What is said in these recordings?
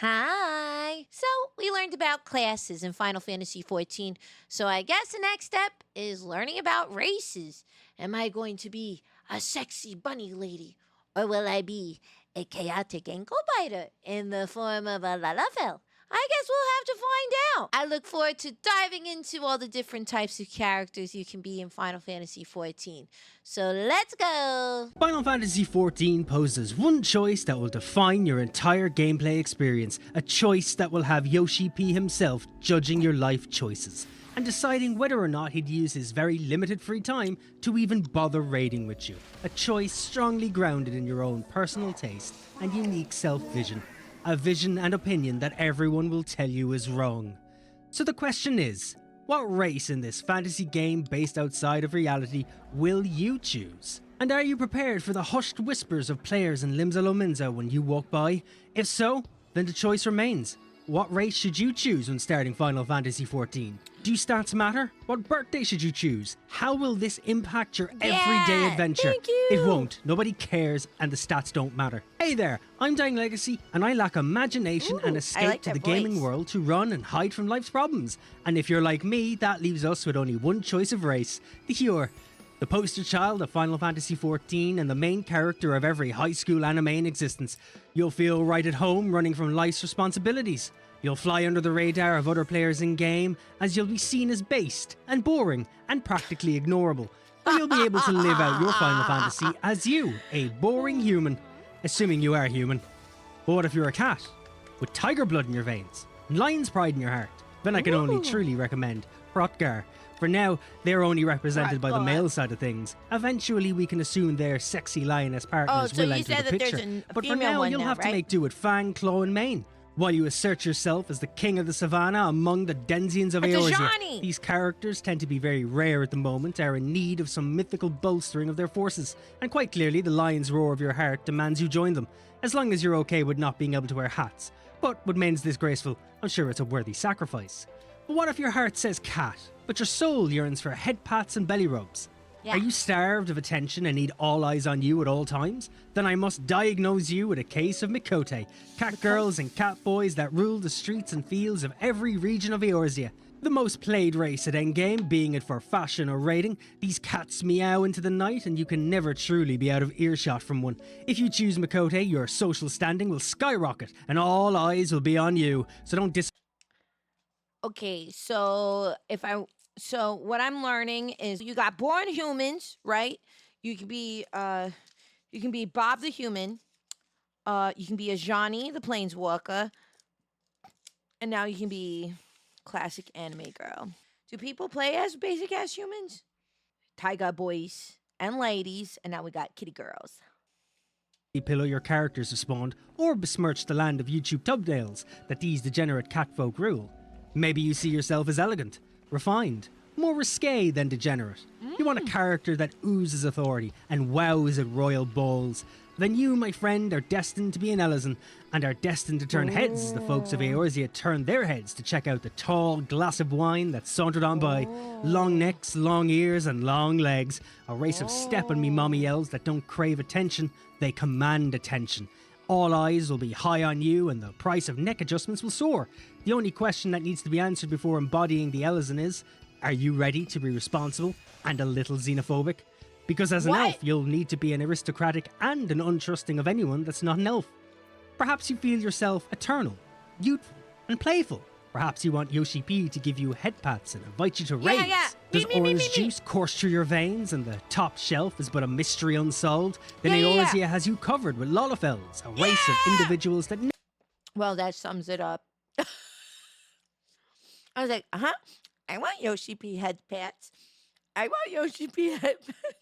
Hi! So, we learned about classes in Final Fantasy XIV, so I guess the next step is learning about races. Am I going to be a sexy bunny lady, or will I be a chaotic ankle biter in the form of a Lalafell? I guess we'll have to find out. I look forward to diving into all the different types of characters you can be in Final Fantasy XIV. So let's go! Final Fantasy XIV poses one choice that will define your entire gameplay experience, a choice that will have Yoshi P himself judging your life choices, and deciding whether or not he'd use his very limited free time to even bother raiding with you. A choice strongly grounded in your own personal taste and unique self-vision. A vision and opinion that everyone will tell you is wrong. So the question is, what race in this fantasy game based outside of reality will you choose? And are you prepared for the hushed whispers of players in Limsa Lominsa when you walk by? If so, then the choice remains. What race should you choose when starting Final Fantasy XIV? Do stats matter? What birthday should you choose? How will this impact your everyday adventure? Thank you. It won't. Nobody cares and the stats don't matter. Hey there, I'm Dying Legacy and I lack imagination and escape like to that the gaming voice. world to run and hide from life's problems. And if you're like me, that leaves us with only one choice of race, the Cure. The poster child of Final Fantasy XIV and the main character of every high school anime in existence. You'll feel right at home running from life's responsibilities. You'll fly under the radar of other players in-game, as you'll be seen as based and boring and practically ignorable. Or you'll be able to live out your Final Fantasy as you, a boring human, assuming you are human. But what if you're a cat, with tiger blood in your veins, and lion's pride in your heart? Then I can only truly recommend Hrothgar. For now, they're only represented by the male side of things. Eventually, we can assume their sexy lioness partners so will you enter said the that there's picture. a But for female now, one you'll now, have to right? make do with Fang, Claw, and Mane. While you assert yourself as the king of the savannah among the Denzians of It's a Eorzea. Johnny. These characters tend to be very rare at the moment, are in need of some mythical bolstering of their forces, and quite clearly the lion's roar of your heart demands you join them, as long as you're okay with not being able to wear hats. But with men's disgraceful, I'm sure it's a worthy sacrifice. But what if your heart says cat, but your soul yearns for head pats and belly rubs? Yeah. Are you starved of attention and need all eyes on you at all times? Then I must diagnose you with a case of Mikote, cat girls and cat boys that rule the streets and fields of every region of Eorzea. The most played race at endgame, being it for fashion or raiding. These cats meow into the night and you can never truly be out of earshot from one. If you choose Mikote, your social standing will skyrocket and all eyes will be on you. So don't Okay, so what I'm learning is you got born humans, right? You can be Bob the human. You can be a Johnny the planeswalker, and now you can be classic anime girl. Do people play as basic ass humans? Tiger boys and ladies, and now we got kitty girls. pillow your characters have spawned, or besmirch the land of YouTube thumbnails that these degenerate catfolk rule. Maybe you see yourself as elegant, refined, more risque than degenerate. You want a character that oozes authority and wows at royal balls. Then you, my friend, are destined to be an Elezen, and are destined to turn heads as the folks of Eorzea turn their heads to check out the tall glass of wine that sauntered on by. Long necks, long ears, and long legs. A race of step-on-me mommy elves that don't crave attention, they command attention. All eyes will be high on you and the price of neck adjustments will soar. The only question that needs to be answered before embodying the Elezen is, are you ready to be responsible and a little xenophobic? Because as an elf, you'll need to be an aristocratic and an untrusting of anyone that's not an elf. Perhaps you feel yourself eternal, youthful, and playful. Perhaps you want Yoshi P to give you head pats and invite you to raids. Does orange juice course through your veins and the top shelf is but a mystery unsolved? Then Eorzea has you covered with Lalafells, a race of individuals that... Well, that sums it up. I was like, I want Yoshi P head pats. I want Yoshi P head pats.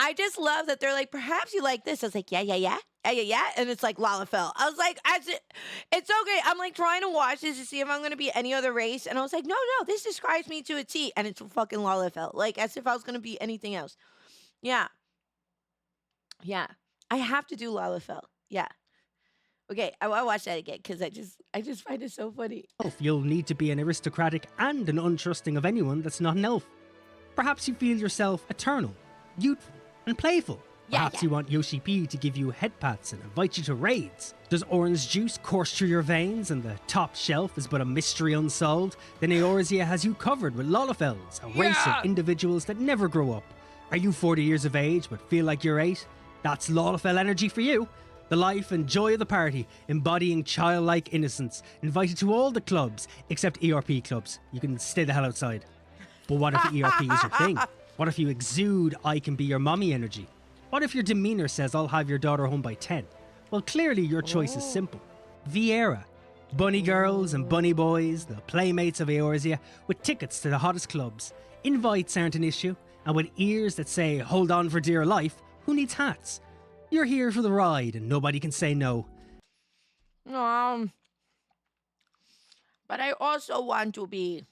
I just love that they're like, perhaps you like this. I was like, yeah. And it's like Lalafell. I was like, it's okay. I'm like trying to watch this to see if I'm going to be any other race. And I was like, no, this describes me to a T. And it's fucking Lalafell. Like as if I was going to be anything else. Yeah. I have to do Lalafell. Yeah. Okay, I want to watch that again because I just find it so funny. You'll need to be an aristocratic and an untrusting of anyone that's not an elf. Perhaps you feel yourself eternal, youthful, and playful. Perhaps you want Yoshi P to give you head pats and invite you to raids. Does orange juice course through your veins and the top shelf is but a mystery unsolved? Then Eorzea has you covered with Lalafells, a race of individuals that never grow up. Are you 40 years of age but feel like you're 8? That's Lalafell energy for you. The life and joy of the party, embodying childlike innocence. Invited to all the clubs, except ERP clubs. You can stay the hell outside. But what if the ERP is your thing? What if you exude I can be your mommy energy? What if your demeanor says I'll have your daughter home by 10? Well, clearly your choice is simple. Viera. Bunny girls and bunny boys, the playmates of Eorzea, with tickets to the hottest clubs. Invites aren't an issue, and with ears that say hold on for dear life, who needs hats? You're here for the ride and nobody can say no. But I also want to be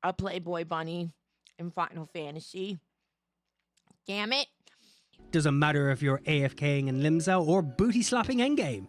a Playboy bunny in Final Fantasy. Damn it. Doesn't matter if you're AFKing in Limsa or booty slapping endgame.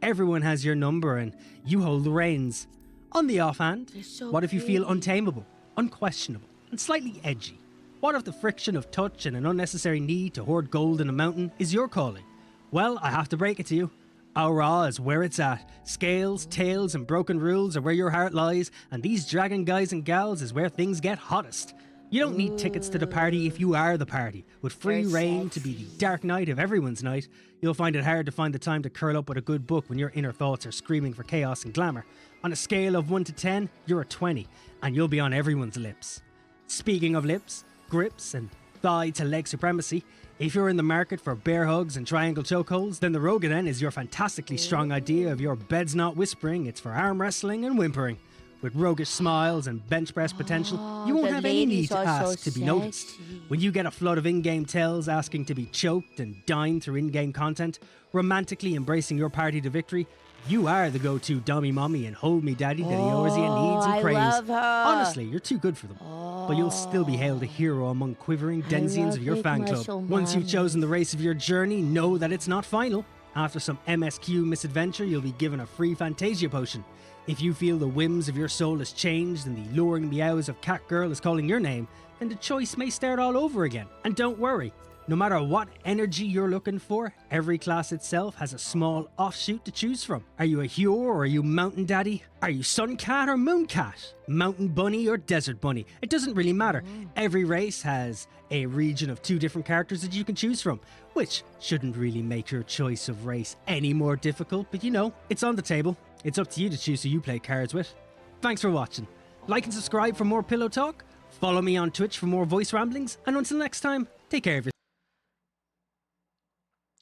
Everyone has your number and you hold the reins. On the offhand, what if you feel untamable, unquestionable, and slightly edgy? What if the friction of touch and an unnecessary need to hoard gold in a mountain is your calling? Well, I have to break it to you. Aura is where it's at. Scales, tails, and broken rules are where your heart lies, and these dragon guys and gals is where things get hottest. You don't need tickets to the party if you are the party. With free reign to be the dark night of everyone's night, you'll find it hard to find the time to curl up with a good book when your inner thoughts are screaming for chaos and glamour. On a scale of 1 to 10, you're a 20, and you'll be on everyone's lips. Speaking of lips, grips, and thigh to leg supremacy, if you're in the market for bear hugs and triangle chokeholds, then the Rogaden is your fantastically strong idea of your bed's not whispering, it's for arm wrestling and whimpering. With roguish smiles and bench press potential, you won't have any need to ask to be noticed. When you get a flood of in-game tells asking to be choked and dined through in-game content, romantically embracing your party to victory, you are the go-to dummy mommy and hold me daddy that Eorzea needs and craves. love her. Honestly, you're too good for them. But you'll still be hailed a hero among quivering denizens of your fan club. Once you've chosen the race of your journey, know that it's not final. After some MSQ misadventure, you'll be given a free Fantasia potion. If you feel the whims of your soul has changed and the luring meows of Catgirl is calling your name, then the choice may start all over again. And don't worry, no matter what energy you're looking for, every class itself has a small offshoot to choose from. Are you a Hue or are you Mountain Daddy? Are you Sun Cat or Moon Cat? Mountain Bunny or Desert Bunny? It doesn't really matter. Every race has a region of 2 different characters that you can choose from, which shouldn't really make your choice of race any more difficult, but you know, it's on the table. It's up to you to choose who you play cards with. Thanks for watching. Like and subscribe for more pillow talk. Follow me on Twitch for more voice ramblings. And until next time, take care of yourself.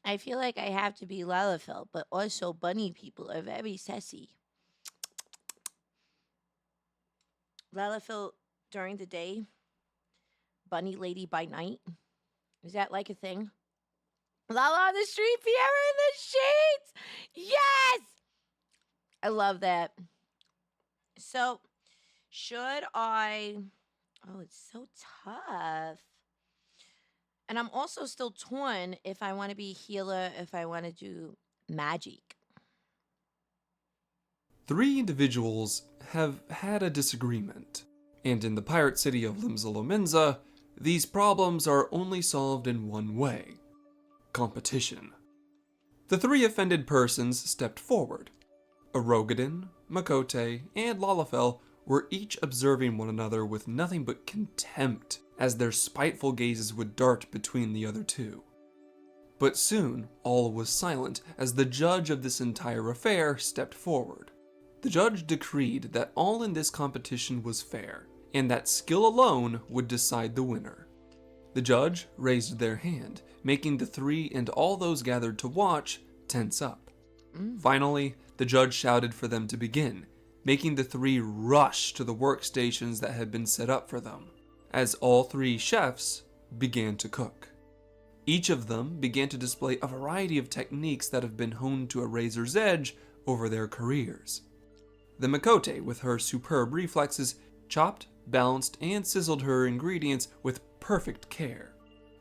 I feel like I have to be Lalafell, but also bunny people are very sassy. Lalafell during the day, bunny lady by night. Is that like a thing? Lala on the street, Fiera in the sheets. Yes! I love that. So, should I... Oh, it's so tough. And I'm also still torn if I want to be healer, if I want to do magic. 3 individuals have had a disagreement, and in the pirate city of Limsa, these problems are only solved in one way: competition. The 3 offended persons stepped forward. Rogaden, Makote, and Lalafell were each observing one another with nothing but contempt as their spiteful gazes would dart between the other 2. But soon, all was silent as the judge of this entire affair stepped forward. The judge decreed that all in this competition was fair, and that skill alone would decide the winner. The judge raised their hand, making the 3 and all those gathered to watch tense up. Finally, the judge shouted for them to begin, making the 3 rush to the workstations that had been set up for them, as all 3 chefs began to cook. Each of them began to display a variety of techniques that have been honed to a razor's edge over their careers. The Makote, with her superb reflexes, chopped, balanced, and sizzled her ingredients with perfect care.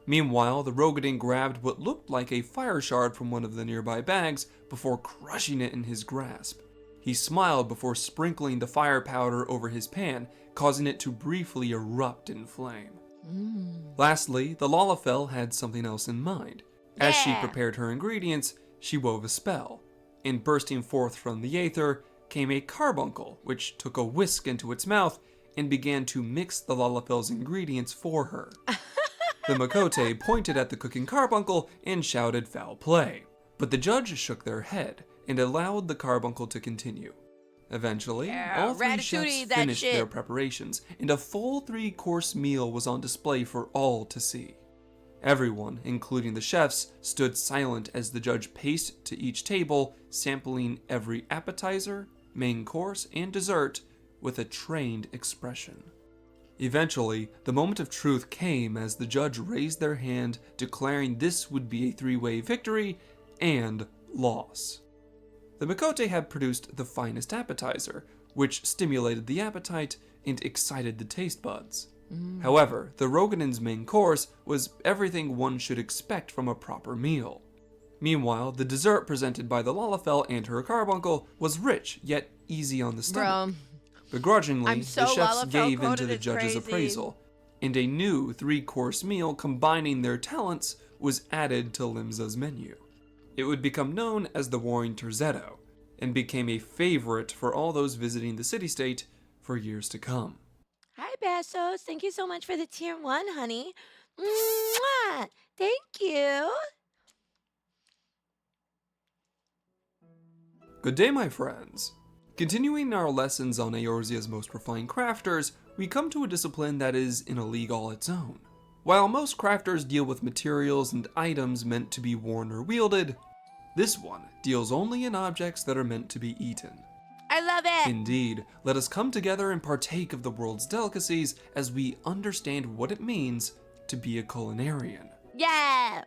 Meanwhile, the Rogaden grabbed what looked like a fire shard from one of the nearby bags before crushing it in his grasp. He smiled before sprinkling the fire powder over his pan, causing it to briefly erupt in flame. Lastly, the Lalafell had something else in mind. As she Yeah. prepared her ingredients, she wove a spell, and bursting forth from the aether came a carbuncle, which took a whisk into its mouth and began to mix the Lalafell's ingredients for her. The Makote pointed at the cooking carbuncle and shouted foul play, but the judge shook their head and allowed the carbuncle to continue. Eventually, Yeah, all three ratatouille, chefs that finished shit. their preparations, and a full 3-course meal was on display for all to see. Everyone, including the chefs, stood silent as the judge paced to each table, sampling every appetizer, main course, and dessert with a trained expression. Eventually, the moment of truth came as the judge raised their hand, declaring this would be a 3-way victory and loss. The Makote had produced the finest appetizer, which stimulated the appetite and excited the taste buds. However, the Roganins' main course was everything one should expect from a proper meal. Meanwhile, the dessert presented by the Lalafell and her carbuncle was rich yet easy on the stomach. Bro, Begrudgingly, I'm so the chefs Lalafell gave in to coded, the it's judge's crazy. appraisal, and a new 3-course meal combining their talents was added to Limsa's menu. It would become known as the Warring Terzetto, and became a favorite for all those visiting the city-state for years to come. hi, Bassos. Thank you so much for the tier 1, honey. Mwah! Thank you. Good day, my friends! Continuing our lessons on Eorzea's most refined crafters, we come to a discipline that is in a league all its own. While most crafters deal with materials and items meant to be worn or wielded, this one deals only in objects that are meant to be eaten. I love it. Indeed, let us come together and partake of the world's delicacies as we understand what it means to be a culinarian. Yeah.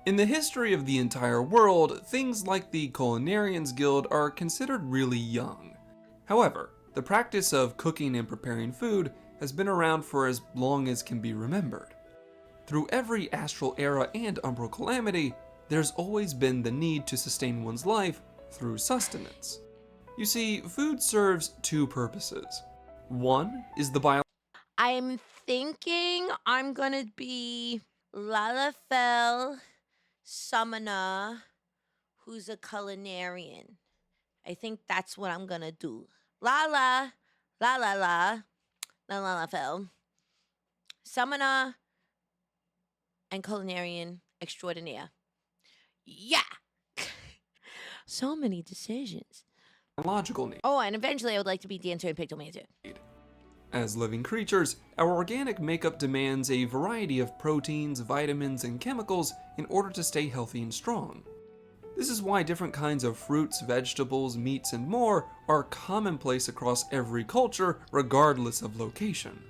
In the history of the entire world, things like the Culinarians Guild are considered really young. However, the practice of cooking and preparing food has been around for as long as can be remembered. Through every astral era and umbral calamity, there's always been the need to sustain one's life through sustenance. You see, food serves 2 purposes. One is the I'm thinking I'm going to be Lalafell Summoner, who's a culinarian. I think that's what I'm going to do. Lala, la la la, la Lalafell. Summoner and culinarian extraordinaire. Yeah. So many decisions. biological need. Oh, and eventually I would like to be dancer and pictomancer. As living creatures, our organic makeup demands a variety of proteins, vitamins, and chemicals in order to stay healthy and strong. This is why different kinds of fruits, vegetables, meats, and more are commonplace across every culture, regardless of location.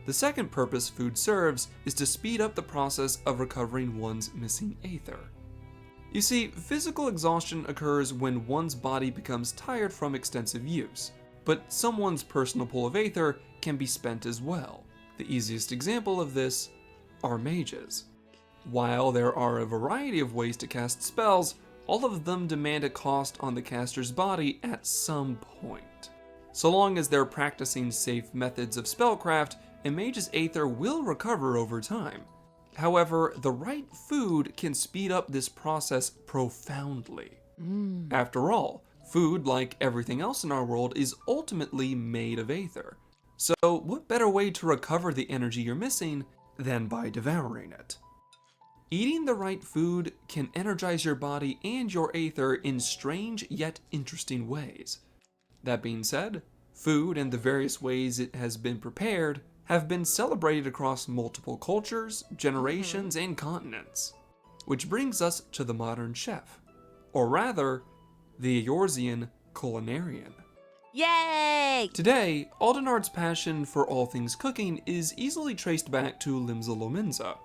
The second purpose food serves is to speed up the process of recovering one's missing aether. You see, physical exhaustion occurs when one's body becomes tired from extensive use, but someone's personal pool of aether can be spent as well. The easiest example of this are mages. While there are a variety of ways to cast spells, all of them demand a cost on the caster's body at some point. So long as they're practicing safe methods of spellcraft, a mage's aether will recover over time. However, the right food can speed up this process profoundly. After all, food, like everything else in our world, is ultimately made of aether. So what better way to recover the energy you're missing than by devouring it? Eating the right food can energize your body and your aether in strange yet interesting ways. That being said, food and the various ways it has been prepared have been celebrated across multiple cultures, generations, and continents. Which brings us to the modern chef, or rather, the Eorzean culinarian. Yay! Today, Aldenard's passion for all things cooking is easily traced back to Limsa Lominsa.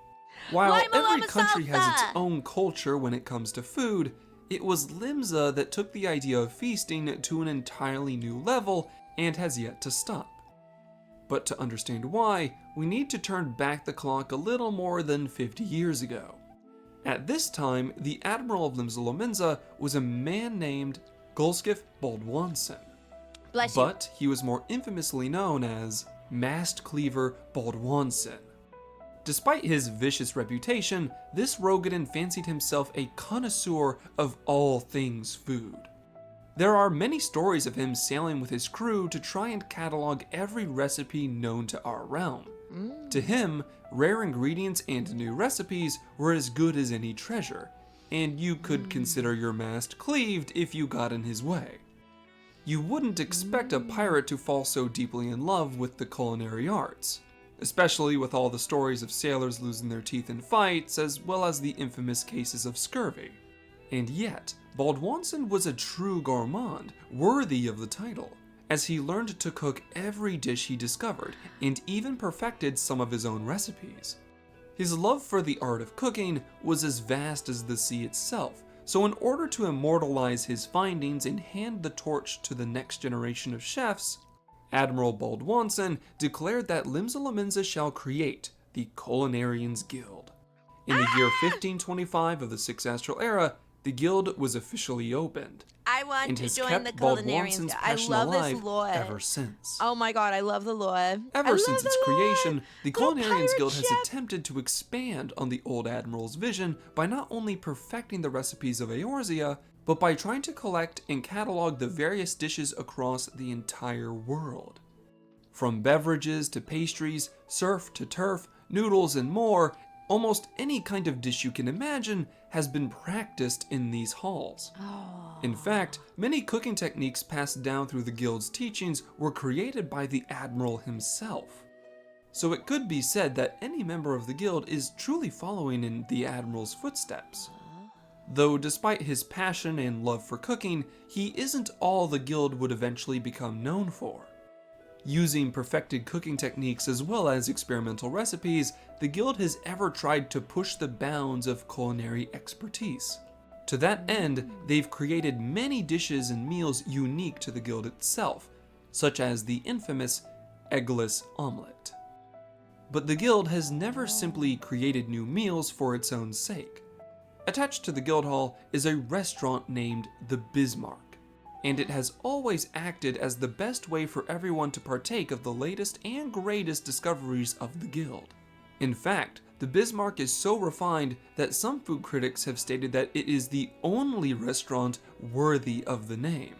While Lima every Loma country has its Salsa! own culture when it comes to food, it was Limsa that took the idea of feasting to an entirely new level and has yet to stop. But to understand why, we need to turn back the clock a little more than 50 years ago. At this time, the Admiral of Limsa Lominsa was a man named Gulskif Baldwanson. Bless you. But he was more infamously known as Mast Cleaver Baldwanson. Despite his vicious reputation, this Rogadin fancied himself a connoisseur of all things food. There are many stories of him sailing with his crew to try and catalog every recipe known to our realm. To him, rare ingredients and new recipes were as good as any treasure, and you could consider your mast cleaved if you got in his way. You wouldn't expect a pirate to fall so deeply in love with the culinary arts, especially with all the stories of sailors losing their teeth in fights, as well as the infamous cases of scurvy. And yet, Baldwinson was a true gourmand, worthy of the title, as he learned to cook every dish he discovered, and even perfected some of his own recipes. His love for the art of cooking was as vast as the sea itself, so in order to immortalize his findings and hand the torch to the next generation of chefs, Admiral Baldwinson declared that Limsa shall create the Culinarians Guild. In the year 1525 of the Sixth Astral Era, the guild was officially opened, I want and to has join the kept Culinarians. Baldwinson's I passion love alive this lore. ever since. Oh my god, I love the lore. Ever since its creation, the Little Culinarians pirate Guild has chef. attempted to expand on the old Admiral's vision by not only perfecting the recipes of Eorzea, but by trying to collect and catalog the various dishes across the entire world. From beverages to pastries, surf to turf, noodles and more, almost any kind of dish you can imagine has been practiced in these halls. In fact, many cooking techniques passed down through the guild's teachings were created by the Admiral himself. So it could be said that any member of the guild is truly following in the Admiral's footsteps. Though despite his passion and love for cooking, he isn't all the guild would eventually become known for. Using perfected cooking techniques as well as experimental recipes, the guild has ever tried to push the bounds of culinary expertise. To that end, they've created many dishes and meals unique to the guild itself, such as the infamous eggless omelette. But the guild has never simply created new meals for its own sake. Attached to the guild hall is a restaurant named the Bismarck, and it has always acted as the best way for everyone to partake of the latest and greatest discoveries of the guild. In fact, the Bismarck is so refined that some food critics have stated that it is the only restaurant worthy of the name.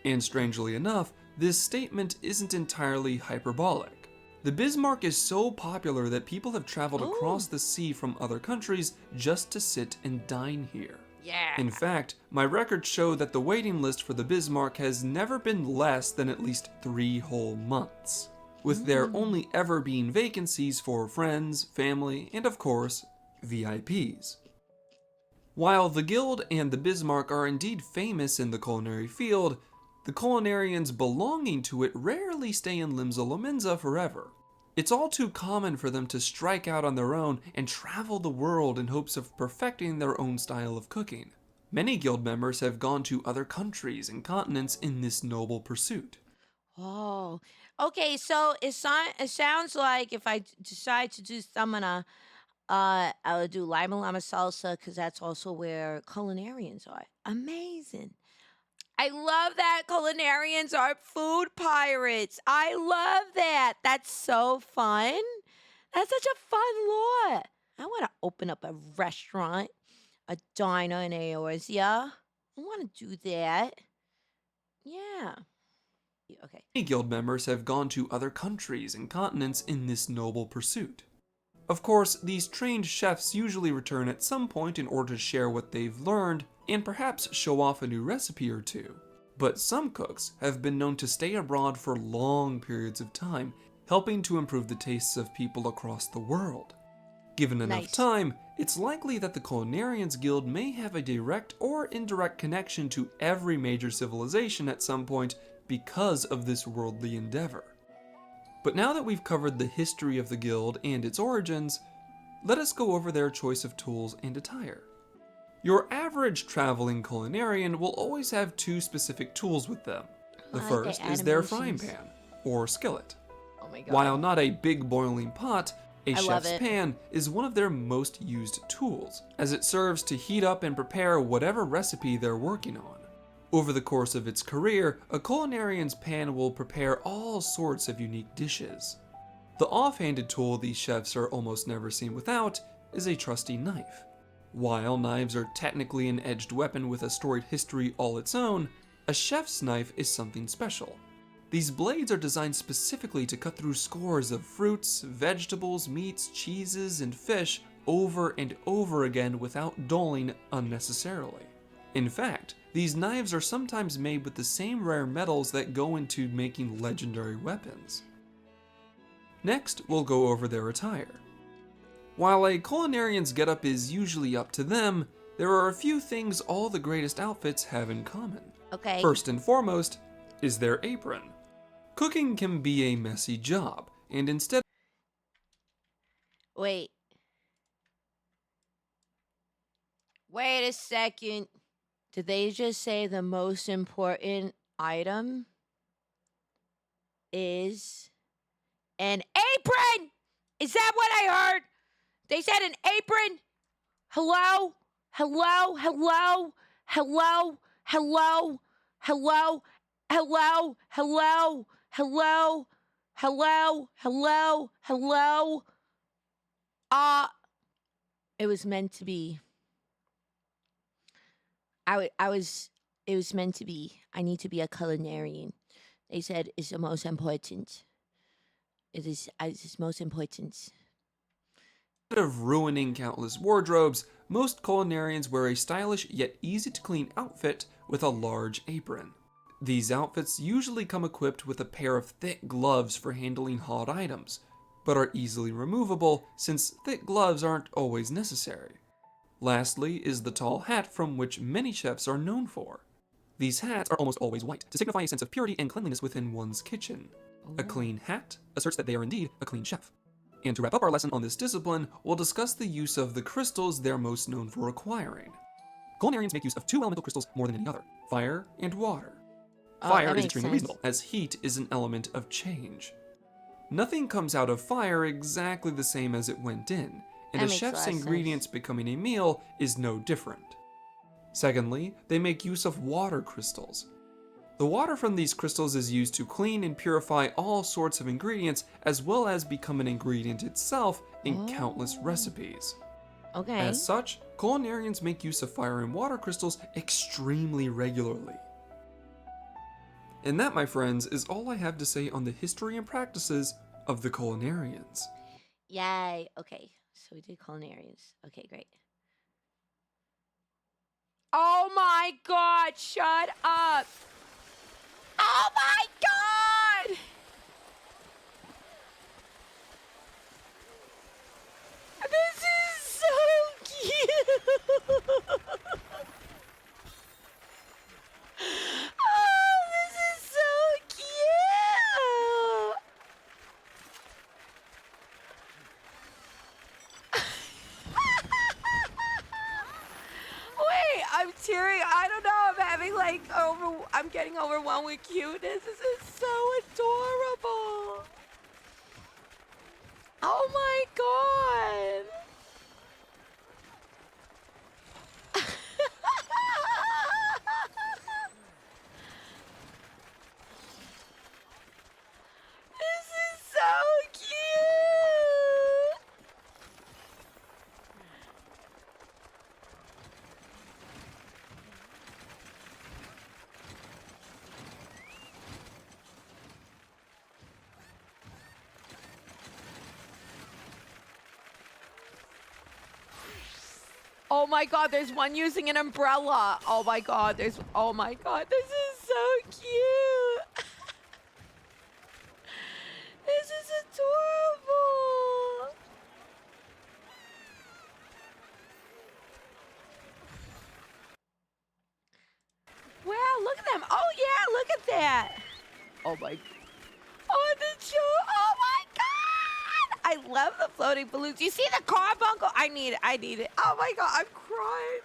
And strangely enough, this statement isn't entirely hyperbolic. The Bismarck is so popular that people have traveled across the sea from other countries just to sit and dine here. Yeah. In fact, my records show that the waiting list for the Bismarck has never been less than at least 3 whole months, with there only ever being vacancies for friends, family, and of course, VIPs. While the Guild and the Bismarck are indeed famous in the culinary field, the culinarians belonging to it rarely stay in Limsa forever. It's all too common for them to strike out on their own and travel the world in hopes of perfecting their own style of cooking. Many guild members have gone to other countries and continents in this noble pursuit. Oh, okay. So it sounds like if I decide to do stamina, I would do lima lama salsa because that's also where culinarians are. Amazing. I love that culinarians are food pirates. I love that. That's so fun. That's such a fun lore. I want to open up a restaurant, a diner in Eorzea. I want to do that. Yeah. Okay. Many guild members have gone to other countries and continents in this noble pursuit. Of course, these trained chefs usually return at some point in order to share what they've learned and perhaps show off a new recipe or two. But some cooks have been known to stay abroad for long periods of time, helping to improve the tastes of people across the world. Given enough time, it's likely that the Culinarians Guild may have a direct or indirect connection to every major civilization at some point because of this worldly endeavor. But now that we've covered the history of the guild and its origins, let us go over their choice of tools and attire. Your average traveling culinarian will always have 2 specific tools with them. The first is their frying pan, or skillet. Oh my god. While not a big boiling pot, a I love chef's it. pan is one of their most used tools, as it serves to heat up and prepare whatever recipe they're working on. Over the course of its career, a culinarian's pan will prepare all sorts of unique dishes. The offhanded tool these chefs are almost never seen without is a trusty knife. While knives are technically an edged weapon with a storied history all its own, a chef's knife is something special. These blades are designed specifically to cut through scores of fruits, vegetables, meats, cheeses, and fish over and over again without dulling unnecessarily. In fact, these knives are sometimes made with the same rare metals that go into making legendary weapons. Next, we'll go over their attire. While a culinarian's getup is usually up to them, there are a few things all the greatest outfits have in common. Okay. First and foremost is their apron. Cooking can be a messy job, and instead Wait. Wait a second. Did they just say the most important item is an apron? Is that what I heard? They said an apron? Hello? Hello? Hello? Hello? Hello? Hello? Hello? Hello? Hello? Hello? Hello? Hello? It was meant to be. It was meant to be. I need to be a culinarian. They said it's the most important. It's most important. of ruining countless wardrobes, most culinarians wear a stylish yet easy to clean outfit with a large apron. These outfits usually come equipped with a pair of thick gloves for handling hot items, but are easily removable since thick gloves aren't always necessary. Lastly is the tall hat from which many chefs are known for. These hats are almost always white, to signify a sense of purity and cleanliness within one's kitchen. A clean hat asserts that they are indeed a clean chef. And to wrap up our lesson on this discipline, we'll discuss the use of the crystals they're most known for acquiring. Culinarians make use of two elemental crystals more than any other: fire and water. Fire is extremely reasonable, as heat is an element of change. Nothing comes out of fire exactly the same as it went in, and a chef's ingredients becoming a meal is no different. Secondly, they make use of water crystals. The water from these crystals is used to clean and purify all sorts of ingredients, as well as become an ingredient itself in countless recipes. Okay. As such, culinarians make use of fire and water crystals extremely regularly. And that, my friends, is all I have to say on the history and practices of the culinarians. Yay. Okay. So we did culinarians. Okay, great. Oh my God. Shut up. Oh my God. This is so cute. Oh, this is so cute. Wait, I'm tearing. I don't know. I'm having I'm getting overwhelmed with cuteness. This is so adorable. Oh my God. This is so cute. Oh my God, there's one using an umbrella. Oh my God, this is so cute. This is adorable. Wow, look at them. Oh yeah, look at that. Oh my. Oh, the show. Oh my God. I love the floating balloons. You see the carbuncle? I need it. Oh my God, I'm crying.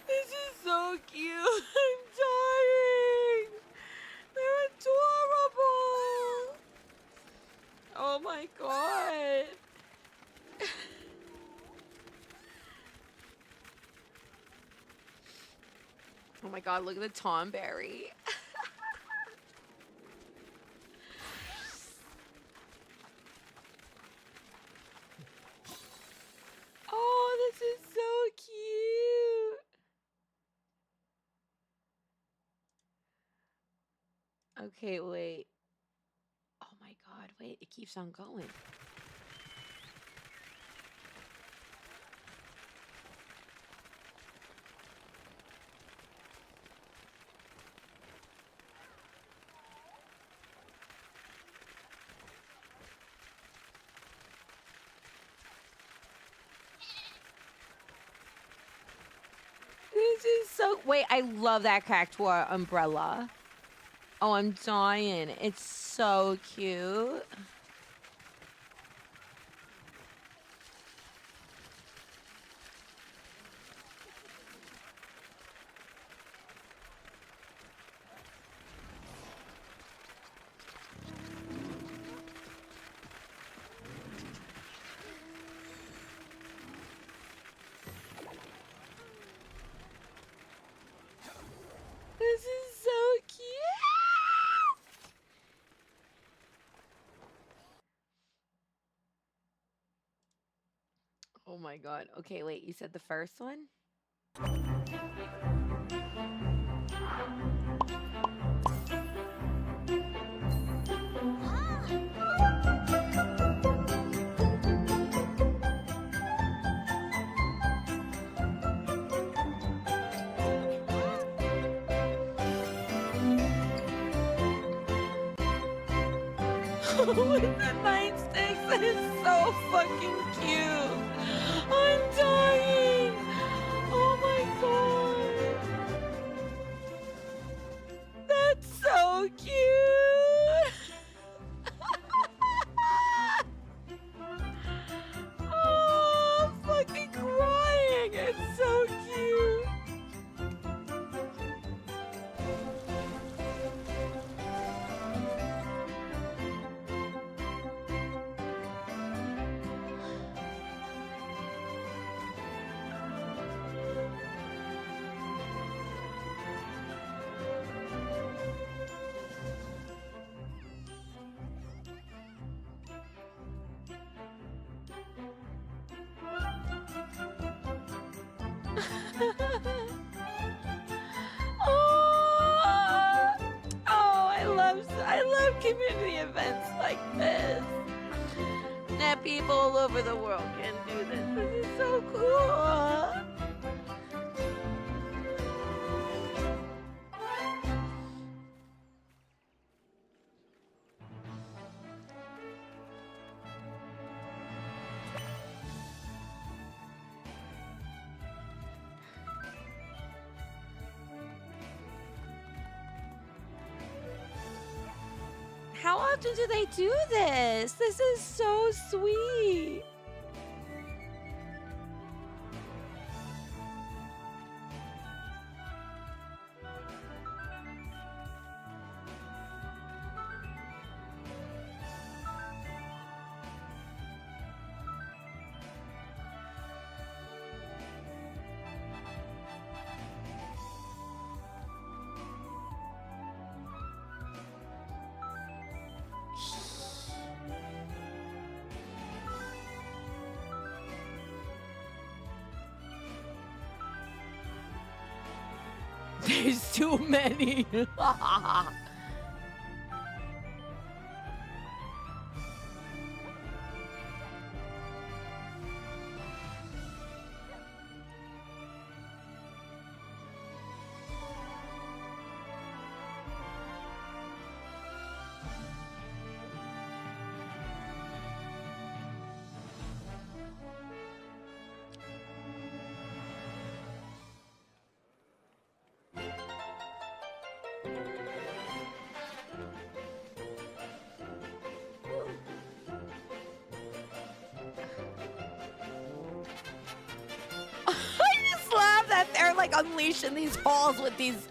This is so cute. I'm dying. They're adorable. Oh my God. Oh my God, look at the Tomberry. so cute. Okay, wait. Oh my God, wait, it keeps on going. This is so. Wait, I love that cactuar umbrella. Oh, I'm dying. It's so cute. This is so cute. Oh my God. Okay, wait, you said the first one? With the nightsticks, that is so fucking cute. I'm dying. Oh my God. That's so cute. Oh, I'm fucking crying. It's so cute. Oh, I love community events like this. That people all over the world can do this. This is so cool. How often do they do this? This is so sweet. There's too many. I just love that they're like unleashing these halls with these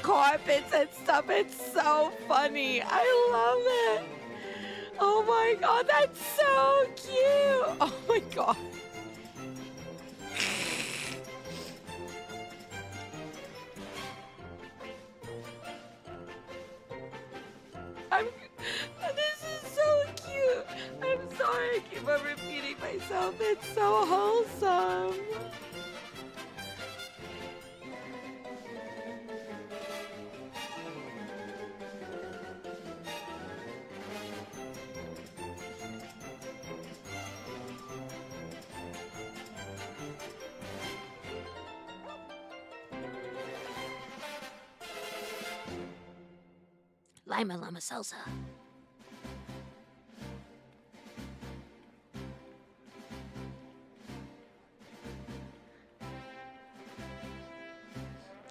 carpets and stuff. It's so funny. I love it. Oh my God, that's so cute. Oh my God. This is so cute. I'm sorry I keep on repeating myself. It's so wholesome. Lima Llama Salsa.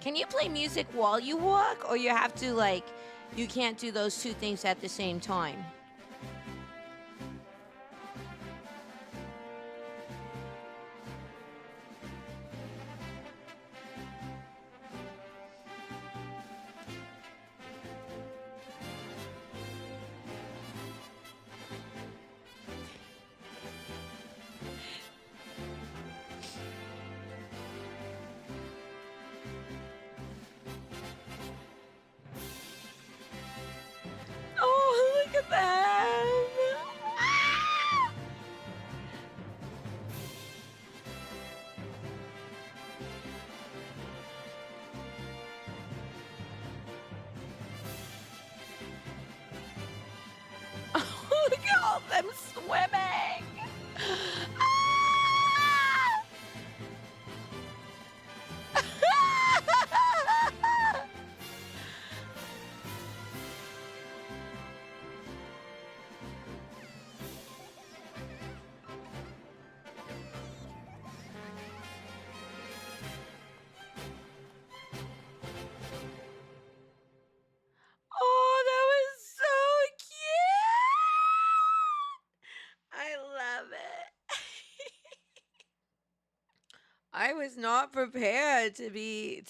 Can you play music while you walk, or you have to like, you can't do those two things at the same time? Oh, look at them! Ah! Oh, look at all them swimming! Ah! Oh, that was so cute! I love it. I was not prepared to be